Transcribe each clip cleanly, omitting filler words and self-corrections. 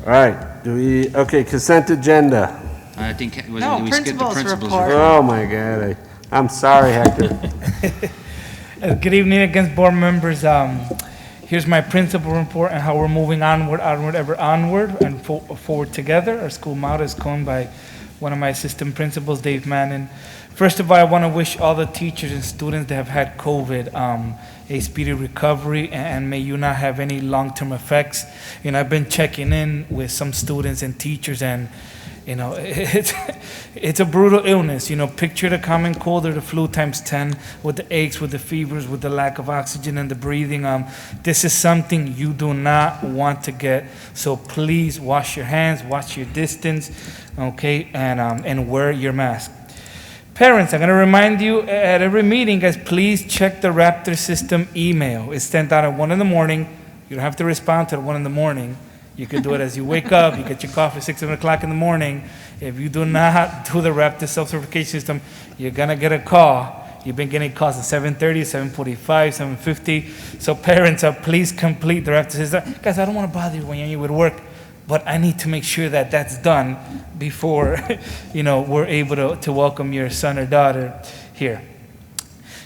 All right, okay, consent agenda. I think, we skipped the principals principals report. report. Oh, my God, I'm sorry, Hector. Good evening again, board members. Here's my principal report and how we're moving onward, ever onward, and forward together. Our school motto is coined by one of my assistant principals, Dave Mannon. First of all, I want to wish all the teachers and students that have had COVID a speedy recovery, and may you not have any long-term effects. I've been checking in with some students and teachers, and it's a brutal illness. Picture the common cold or the flu times 10, with the aches, with the fevers, with the lack of oxygen and the breathing. This is something you do not want to get. So please wash your hands, watch your distance, okay, and wear your mask. Parents, I'm going to remind you at every meeting, guys, please check the Raptor system email. It's sent out at 1 in the morning. You don't have to respond to it at 1 in the morning. You can do it as you wake up. You get your coffee at 6, 7 o'clock in the morning. If you do not do the Raptor self-certification system, you're going to get a call. You've been getting calls at 7:30, 7:45, 7:50. So parents, please complete the Raptor system. Guys, I don't want to bother you when you're with work, but I need to make sure that that's done before we're able to welcome your son or daughter here.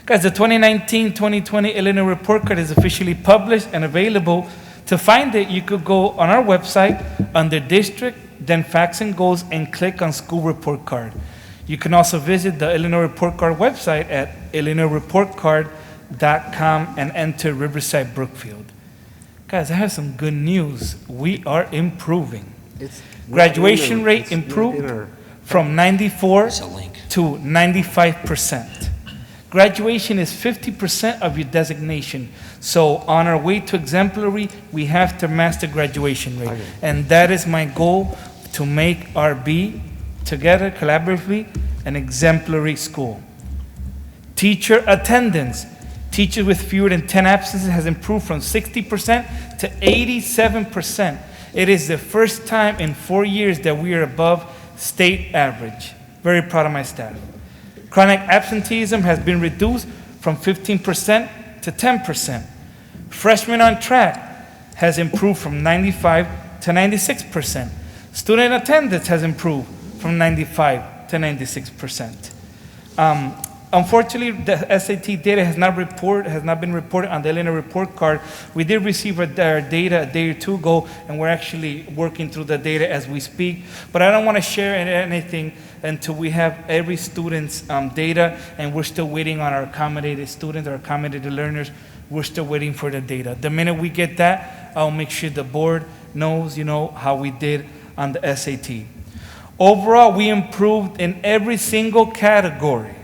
Guys, the 2019-2020 Illinois Report Card is officially published and available. To find it, you could go on our website under District, then Facts and Goals, and click on School Report Card. You can also visit the Illinois Report Card website at illinoisreportcard.com and enter Riverside Brookfield. Guys, I have some good news. We are improving. Graduation rate improved from 94 It's a link. to 95%. Graduation is 50% of your designation. So on our way to exemplary, we have to master graduation rate. Okay. And that is my goal, to make RB together collaboratively an exemplary school. Teacher attendance. Teachers with fewer than 10 absences has improved from 60% to 87%. It is the first time in 4 years that we are above state average. Very proud of my staff. Chronic absenteeism has been reduced from 15% to 10%. Freshmen on track has improved from 95 to 96%. Student attendance has improved from 95 to 96%. Unfortunately, the SAT data has not been reported on the Illinois Report Card. We did receive our data a day or two ago, and we're actually working through the data as we speak. But I don't want to share anything until we have every student's data, and we're still waiting on our accommodated students, our accommodated learners. We're still waiting for the data. The minute we get that, I'll make sure the board knows, how we did on the SAT. Overall, we improved in every single category.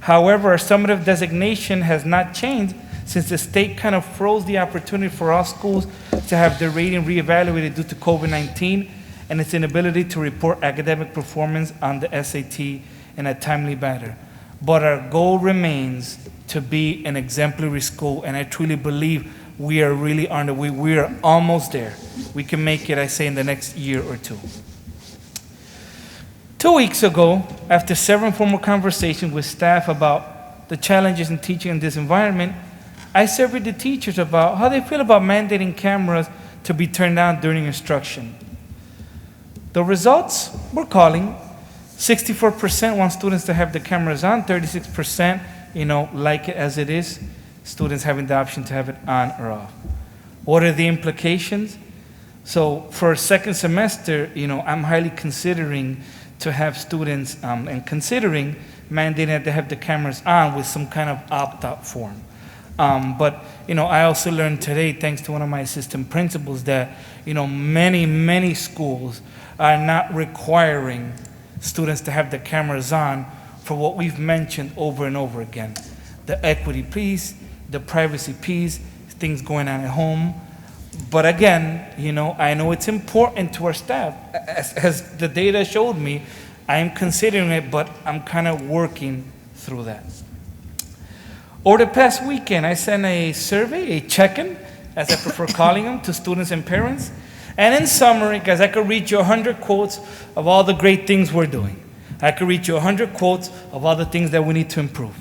However, our summative designation has not changed since the state kind of froze the opportunity for all schools to have their rating reevaluated due to COVID-19 and its inability to report academic performance on the SAT in a timely manner. But our goal remains to be an exemplary school, and I truly believe we are really on the way. We are almost there. We can make it, I say, in the next year or two. 2 weeks ago, after several formal conversations with staff about the challenges in teaching in this environment, I surveyed the teachers about how they feel about mandating cameras to be turned on during instruction. The results were calling. 64% want students to have the cameras on, 36%, like it as it is, students having the option to have it on or off. What are the implications? So for second semester, I'm highly considering to have students and considering mandating that they have the cameras on with some kind of opt-out form. But I also learned today, thanks to one of my assistant principals, that many schools are not requiring students to have the cameras on for what we've mentioned over and over again. The equity piece, the privacy piece, things going on at home. But again, I know it's important to our staff. As the data showed me, I am considering it, but I'm kind of working through that. Over the past weekend, I sent a survey, a check-in, as I prefer calling them, to students and parents. And in summary, guys, I could read you 100 quotes of all the great things we're doing. I could read you 100 quotes of all the things that we need to improve.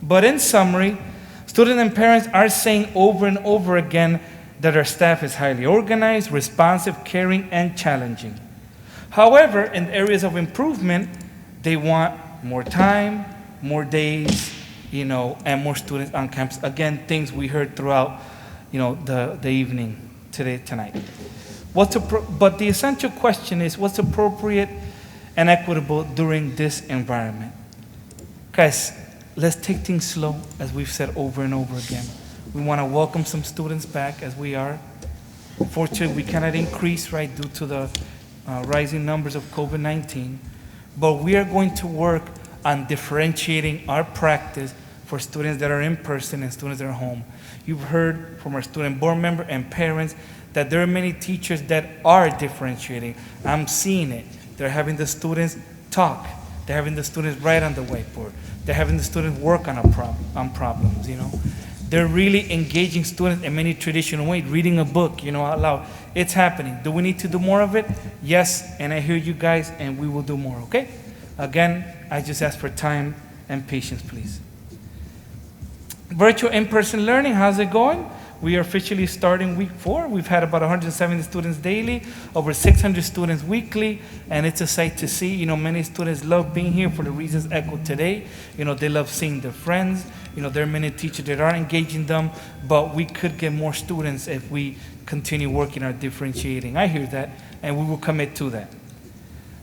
But in summary, students and parents are saying over and over again that our staff is highly organized, responsive, caring, and challenging. However, in areas of improvement, they want more time, more days, and more students on campus. Again, things we heard throughout, the evening tonight. But the essential question is, what's appropriate and equitable during this environment? Guys, let's take things slow, as we've said over and over again. We want to welcome some students back, as we are. Fortunately, we cannot increase, right, due to the rising numbers of COVID-19. But we are going to work on differentiating our practice for students that are in person and students that are home. You've heard from our student board member and parents that there are many teachers that are differentiating. I'm seeing it. They're having the students talk. They're having the students write on the whiteboard. They're having the students work on problems, They're really engaging students in many traditional ways, reading a book, out loud. It's happening. Do we need to do more of it? Yes, and I hear you guys, and we will do more, okay? Again, I just ask for time and patience, please. Virtual in-person learning, how's it going? We are officially starting week 4. We've had about 170 students daily, over 600 students weekly, and it's a sight to see. Many students love being here for the reasons echoed today. They love seeing their friends. There are many teachers that are engaging them, but we could get more students if we continue working on differentiating. I hear that, and we will commit to that.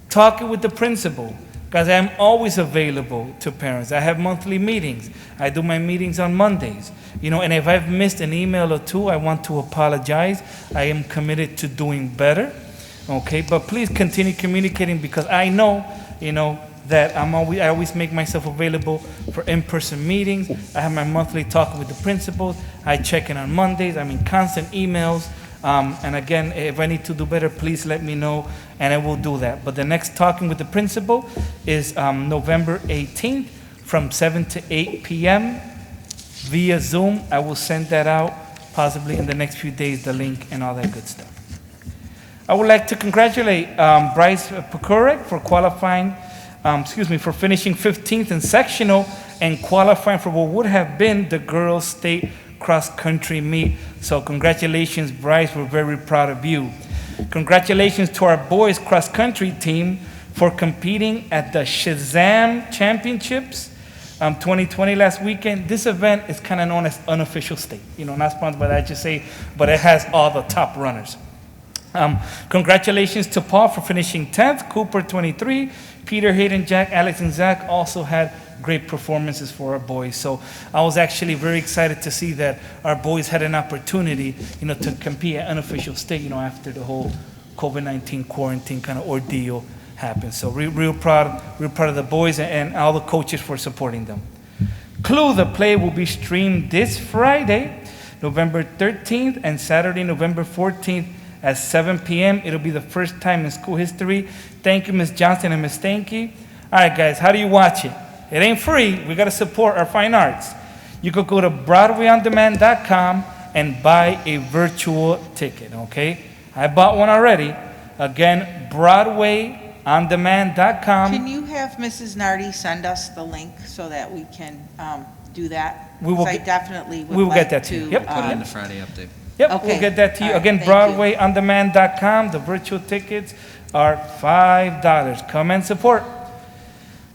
Talking with the principal. Guys, I'm always available to parents. I have monthly meetings. I do my meetings on Mondays. And if I've missed an email or two, I want to apologize. I am committed to doing better. Okay, but please continue communicating, because I know, that I always make myself available for in-person meetings. I have my monthly talk with the principals. I check in on Mondays. I'm in constant emails. And again, if I need to do better, please let me know, and I will do that. But the next talking with the principal is November 18th from 7 to 8 p.m. via Zoom. I will send that out possibly in the next few days, the link and all that good stuff. I would like to congratulate Bryce Pekurek for for finishing 15th in sectional and qualifying for what would have been the girls' state cross-country meet. So congratulations, Bryce. We're very proud of you. Congratulations to our boys cross-country team for competing at the Shazam Championships 2020 last weekend. This event is kind of known as unofficial state. Not sponsored by the HSA, but it has all the top runners. Congratulations to Paul for finishing 10th, Cooper 23, Peter, Hayden, Jack, Alex, and Zach also had great performances for our boys. So I was actually very excited to see that our boys had an opportunity, to compete at unofficial state, after the whole COVID-19 quarantine kind of ordeal happened. So real proud of the boys and all the coaches for supporting them. Clue, the play will be streamed this Friday, November 13th, and Saturday, November 14th at 7 p.m. It'll be the first time in school history. Thank you, Ms. Johnson and Ms. Stanky. All right, guys, how do you watch it? It ain't free. We got to support our fine arts. You could go to BroadwayOnDemand.com and buy a virtual ticket, okay? I bought one already. Again, BroadwayOnDemand.com. Can you have Mrs. Nardi send us the link so that we can do that? We will 'Cause I get- definitely would we will get like that to you. Yep. Put it in the Friday update. Yep, Okay. we'll get that to you. All right, Again, thank you. BroadwayOnDemand.com. The virtual tickets are $5. Come and support.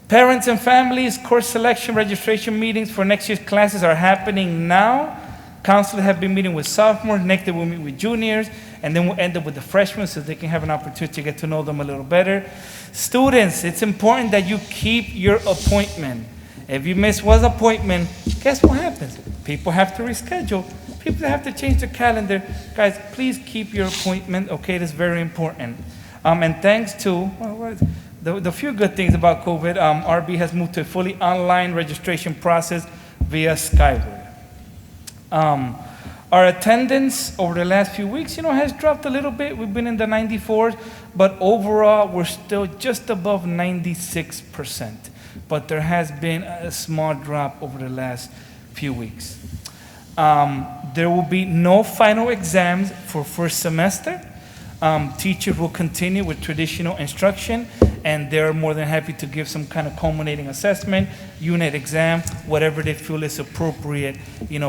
Parents and families, course selection registration meetings for next year's classes are happening now. Counselors have been meeting with sophomores. Next, they will meet with juniors. And then we'll end up with the freshmen so they can have an opportunity to get to know them a little better. Students, it's important that you keep your appointment. If you miss one appointment, guess what happens? People have to reschedule. People have to change their calendar. Guys, please keep your appointment, okay? It is very important. And thanks to the few good things about COVID, RB has moved to a fully online registration process via Skyward. Our attendance over the last few weeks, has dropped a little bit. We've been in the 94s, but overall, we're still just above 96%. But there has been a small drop over the last few weeks. There will be no final exams for first semester. Teachers will continue with traditional instruction, and they're more than happy to give some kind of culminating assessment, unit exam, whatever they feel is appropriate,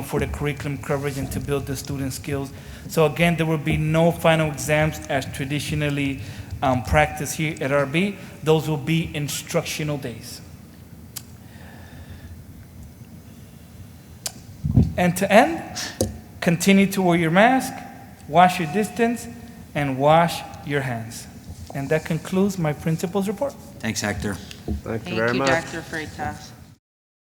for the curriculum coverage and to build the student skills. So again, there will be no final exams as traditionally practiced here at RB. Those will be instructional days. And to end, continue to wear your mask, wash your distance, and wash your hands. And that concludes my principal's report. Thanks, Hector. Thank you Thank very you, much. Dr. Freitas.